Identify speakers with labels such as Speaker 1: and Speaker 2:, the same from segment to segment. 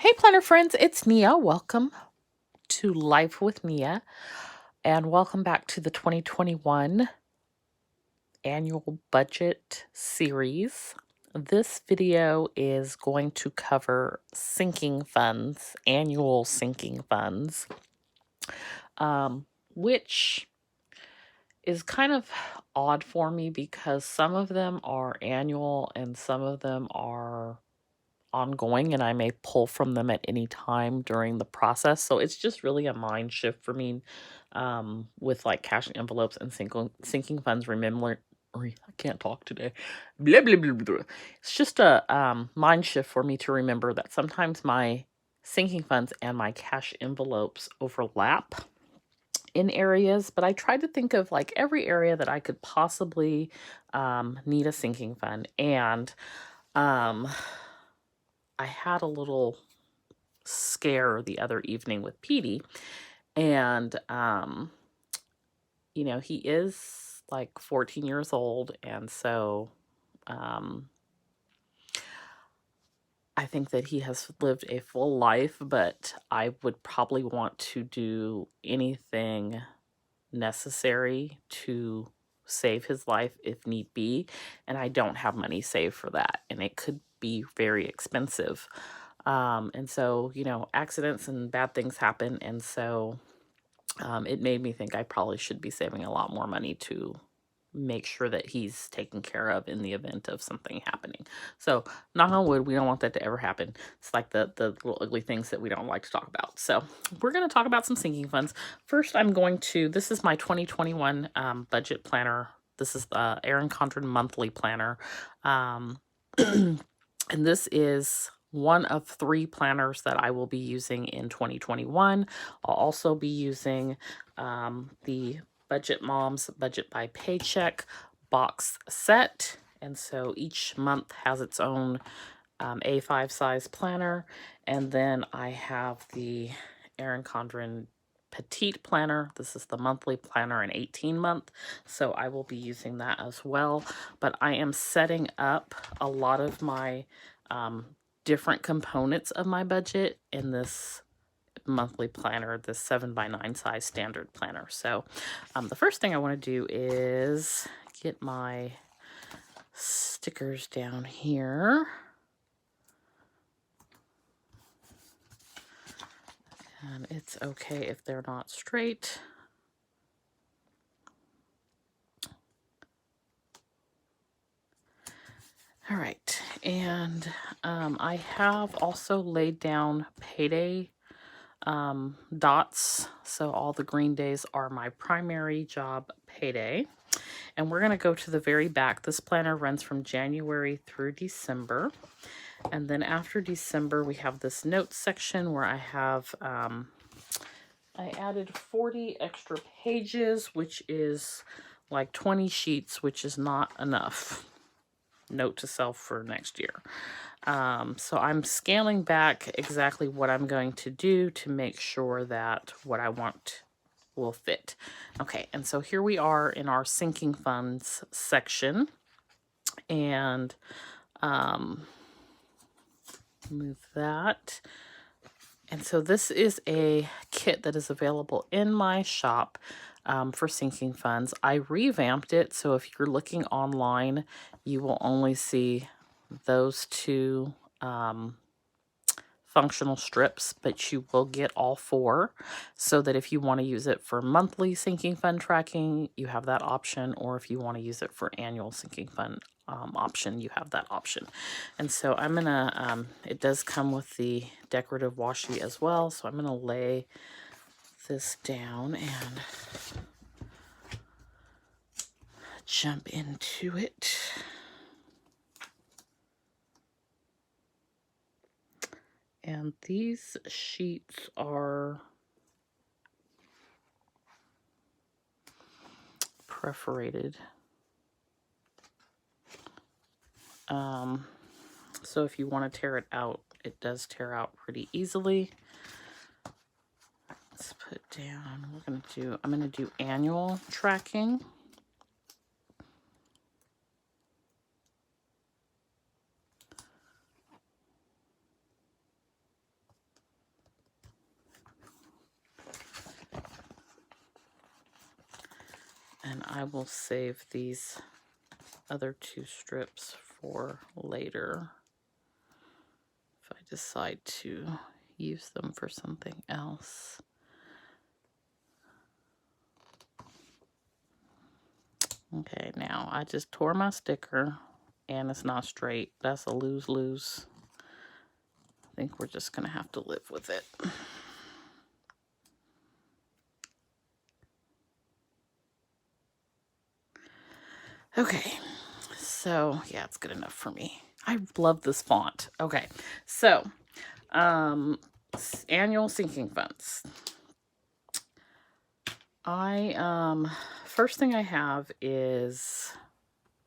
Speaker 1: Hey, planner friends, it's Nia. Welcome to Life with Nia, and welcome back to the 2021 annual budget series. This video is going to cover sinking funds, annual sinking funds, which is kind of odd for me because some of them are annual and some of them are ongoing, and I may pull from them at any time during the process. So it's just really a mind shift for me with like cash envelopes and sinking funds. I can't talk today. Blah, blah, blah, blah. It's just a mind shift for me to remember that sometimes my sinking funds and my cash envelopes overlap in areas, but I tried to think of like every area that I could possibly need a sinking fund. And um, I had a little scare the other evening with Petite, and he is like 14 years old, and so I think that he has lived a full life, but I would probably want to do anything necessary to save his life if need be, and I don't have money saved for that, and it could be very expensive. And so, accidents and bad things happen, and so it made me think I probably should be saving a lot more money to make sure that he's taken care of in the event of something happening. So, knock on wood, we don't want that to ever happen. It's like the little ugly things that we don't like to talk about. So, we're going to talk about some sinking funds. First, this is my 2021 budget planner. This is the Erin Condren monthly planner. And this is one of 3 planners that I will be using in 2021. I'll also be using the Budget Moms Budget by Paycheck box set. And so each month has its own A5 size planner. And then I have the Erin Condren Petite planner. This is the monthly planner, an 18-month. So I will be using that as well. But I am setting up a lot of my different components of my budget in this monthly planner, the 7x9 size standard planner. So the first thing I want to do is get my stickers down here. And it's okay if they're not straight. All right, and I have also laid down payday dots. So all the green days are my primary job payday. And we're going to go to the very back. This planner runs from January through December. And then after December, we have this notes section where I have, I added 40 extra pages, which is like 20 sheets, which is not enough. Note to self for next year. So I'm scaling back exactly what I'm going to do to make sure that what I want will fit. Okay, and so here we are in our sinking funds section, and move that. And so this is a kit that is available in my shop for sinking funds. I revamped it, so if you're looking online, you will only see those 2 functional strips, but you will get all 4, so that if you want to use it for monthly sinking fund tracking, you have that option, or if you want to use it for annual sinking fund option, you have that option. And so I'm gonna, it does come with the decorative washi as well, so I'm gonna lay this down and jump into it. And these sheets are perforated. So if you want to tear it out, it does tear out pretty easily. Let's put down, I'm gonna do annual tracking. And I will save these other 2 strips for later if I decide to use them for something else. Okay, now I just tore my sticker and it's not straight. That's a lose-lose. I think we're just gonna have to live with it. Okay, so yeah, it's good enough for me. I love this font. Okay, so annual sinking funds. First thing I have is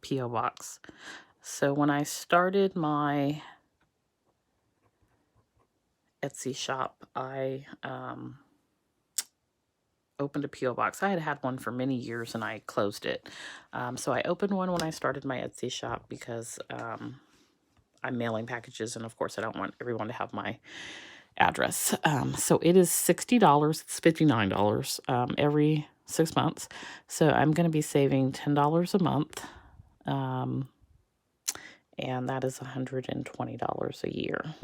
Speaker 1: P.O. Box. So when I started my Etsy shop, I opened a P.O. Box. I had had one for many years and I closed it. So I opened one when I started my Etsy shop because I'm mailing packages, and of course I don't want everyone to have my address. So it is $60. It's $59 every 6 months. So I'm going to be saving $10 a month. And that is $120 a year.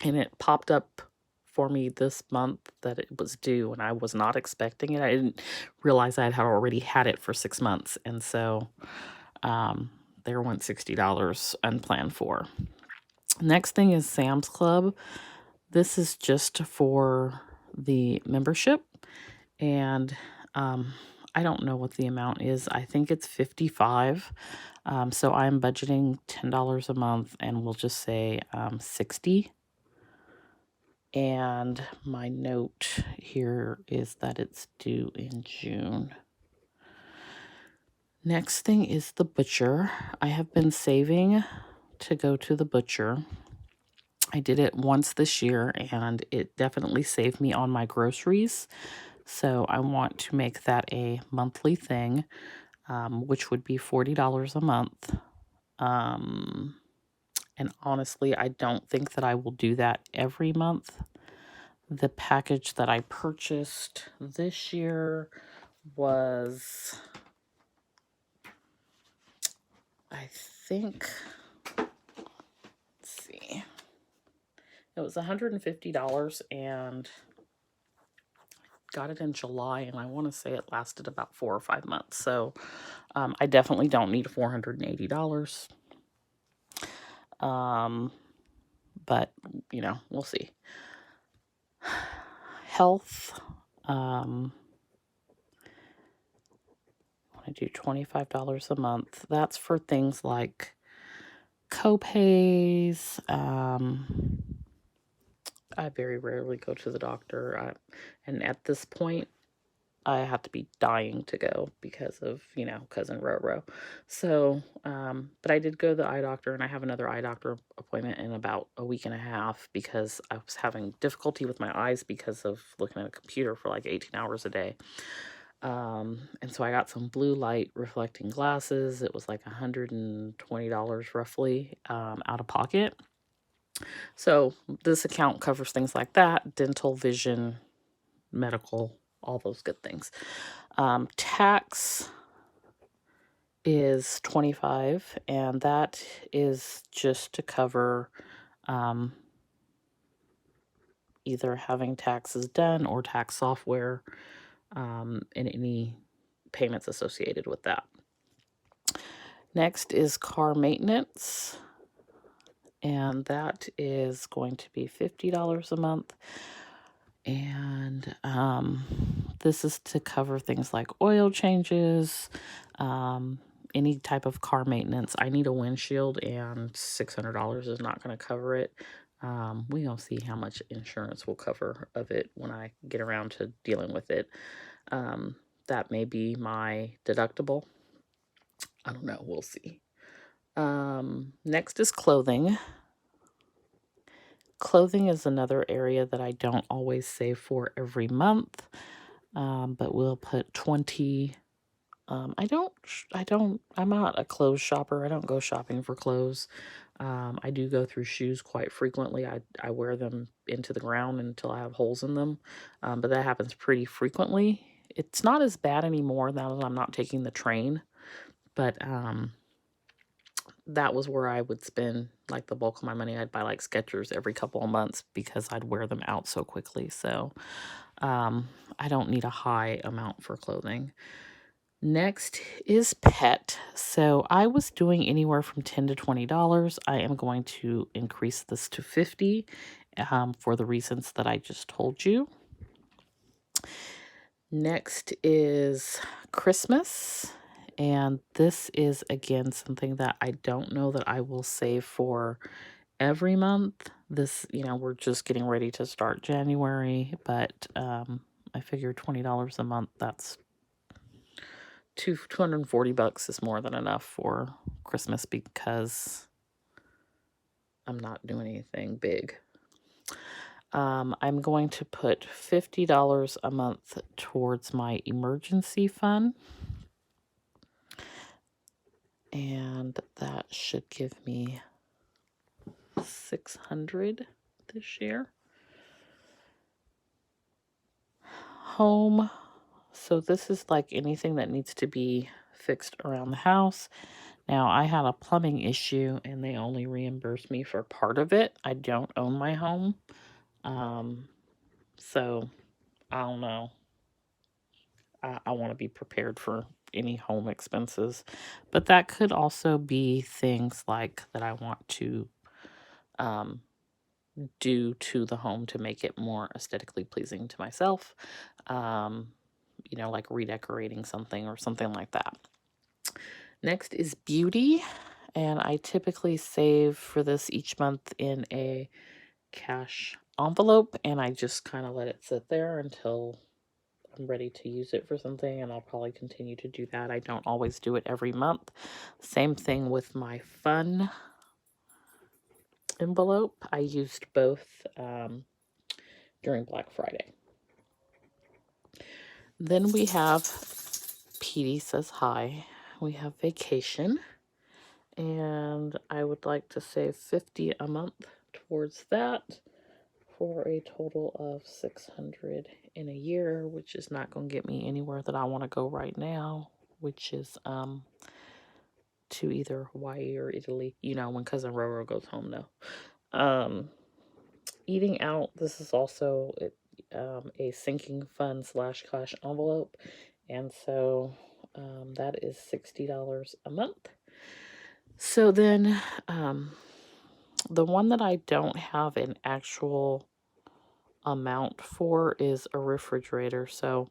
Speaker 1: And it popped up for me this month that it was due, and I was not expecting it. I didn't realize I had already had it for 6 months. And so there went $60 unplanned for. Next thing is Sam's Club. This is just for the membership, and I don't know what the amount is. I think it's $55. So I'm budgeting $10 a month, and we'll just say $60. And my note here is that it's due in June. Next thing is the butcher. I have been saving to go to the butcher. I did it once this year, and it definitely saved me on my groceries. So I want to make that a monthly thing, which would be $40 a month. And honestly, I don't think that I will do that every month. The package that I purchased this year was, I think, let's see, it was $150, and got it in July, and I want to say it lasted about 4 or 5 months. So I definitely don't need $480. But, you know, we'll see. Health. I want to do $25 a month. That's for things like co-pays. I very rarely go to the doctor. And at this point, I have to be dying to go because of, you know, cousin Roro. So, but I did go to the eye doctor, and I have another eye doctor appointment in about a week and a half because I was having difficulty with my eyes because of looking at a computer for like 18 hours a day. And so I got some blue light reflecting glasses. It was like $120 roughly, out of pocket. So this account covers things like that: dental, vision, medical, all those good things. Tax is $25, and that is just to cover either having taxes done or tax software, and any payments associated with that. Next is car maintenance, and that is going to be $50 a month. And this is to cover things like oil changes, any type of car maintenance. I need a windshield, and $600 is not going to cover it. We're going to see how much insurance will cover of it when I get around to dealing with it. That may be my deductible. I don't know. We'll see. Next is clothing. Clothing is another area that I don't always save for every month, but we'll put 20. I'm not a clothes shopper. I don't go shopping for clothes. I do go through shoes quite frequently. I wear them into the ground until I have holes in them, but that happens pretty frequently. It's not as bad anymore now that I'm not taking the train, but that was where I would spend like the bulk of my money. I'd buy like Skechers every couple of months because I'd wear them out so quickly. So I don't need a high amount for clothing. Next is pet. So I was doing anywhere from $10 to $20. I am going to increase this to $50 for the reasons that I just told you. Next is Christmas. And this is, again, something that I don't know that I will save for every month. This, we're just getting ready to start January, but I figure $20 a month, that's $240 is more than enough for Christmas because I'm not doing anything big. I'm going to put $50 a month towards my emergency fund. And that should give me $600 this year. Home. So this is like anything that needs to be fixed around the house. Now, I had a plumbing issue and they only reimbursed me for part of it. I don't own my home. So I don't know. I want to be prepared for any home expenses. But that could also be things like that I want to do to the home to make it more aesthetically pleasing to myself. Like redecorating something or something like that. Next is beauty. And I typically save for this each month in a cash envelope. And I just kind of let it sit there until I'm ready to use it for something. And I'll probably continue to do that. I don't always do it every month. Same thing with my fun envelope. I used both during Black Friday. Then we have Petite says hi. We have vacation. And I would like to save $50 a month towards that for a total of $600 in a year, which is not going to get me anywhere that I want to go right now, which is to either Hawaii or Italy, when Cousin Roro goes home now. Eating out, this is also a sinking fund / cash envelope, and so that is $60 a month. So then the one that I don't have an actual amount for is a refrigerator. So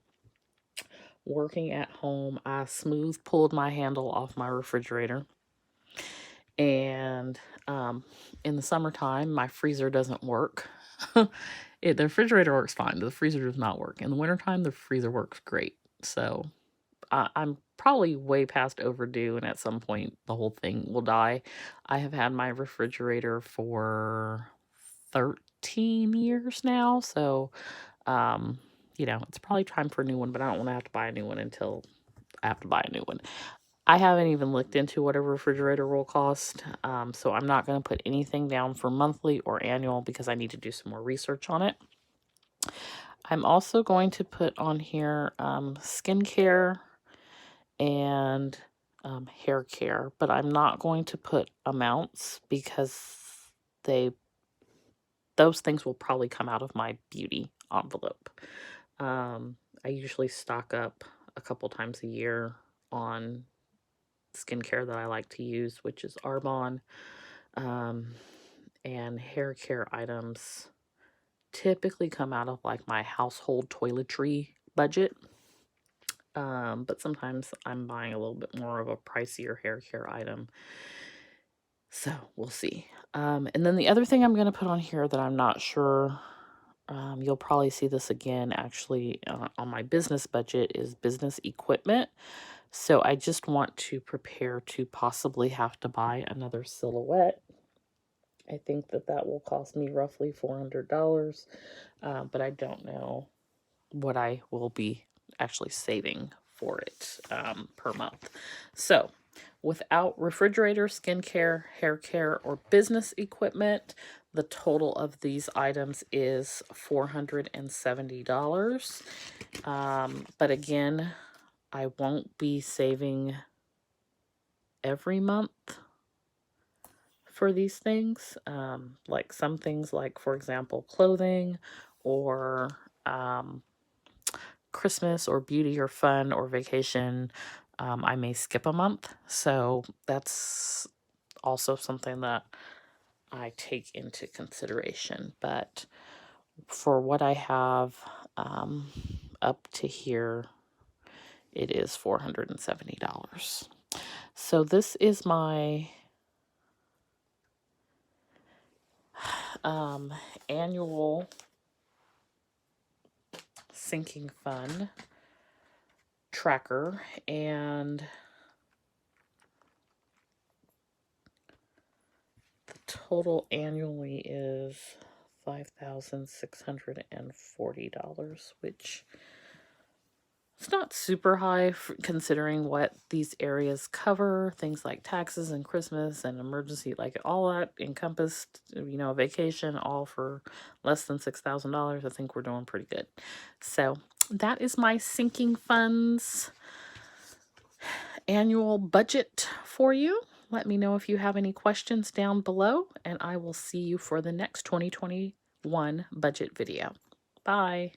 Speaker 1: working at home, I smooth pulled my handle off my refrigerator. And in the summertime, my freezer doesn't work. The refrigerator works fine. The freezer does not work. In the wintertime, the freezer works great. So I'm probably way past overdue, and at some point, the whole thing will die. I have had my refrigerator for 13 years now. So, it's probably time for a new one, but I don't want to have to buy a new one until I have to buy a new one. I haven't even looked into what a refrigerator will cost, so I'm not going to put anything down for monthly or annual because I need to do some more research on it. I'm also going to put on here skincare and hair care, but I'm not going to put amounts because those things will probably come out of my beauty envelope. I usually stock up a couple times a year on skincare that I like to use, which is Arbonne, and hair care items typically come out of like my household toiletry budget. But sometimes I'm buying a little bit more of a pricier hair care item. So we'll see. And then the other thing I'm going to put on here that I'm not sure, you'll probably see this again actually on my business budget, is business equipment. So I just want to prepare to possibly have to buy another silhouette. I think that will cost me roughly $400, but I don't know what I will be actually saving for it per month. So without refrigerator, skincare, hair care, or business equipment, The total of these items is $470. But again, I won't be saving every month for these things. Like some things, like for example, clothing or Christmas or beauty or fun or vacation, I may skip a month. So that's also something that I take into consideration. But for what I have up to here, it is $470. So this is my annual sinking fund tracker, and the total annually is $5,640, which it's not super high considering what these areas cover. Things like taxes and Christmas and emergency, like all that encompassed, you know, vacation, all for less than $6,000. I think we're doing pretty good. So that is my sinking funds annual budget for you. Let me know if you have any questions down below, and I will see you for the next 2021 budget video. Bye.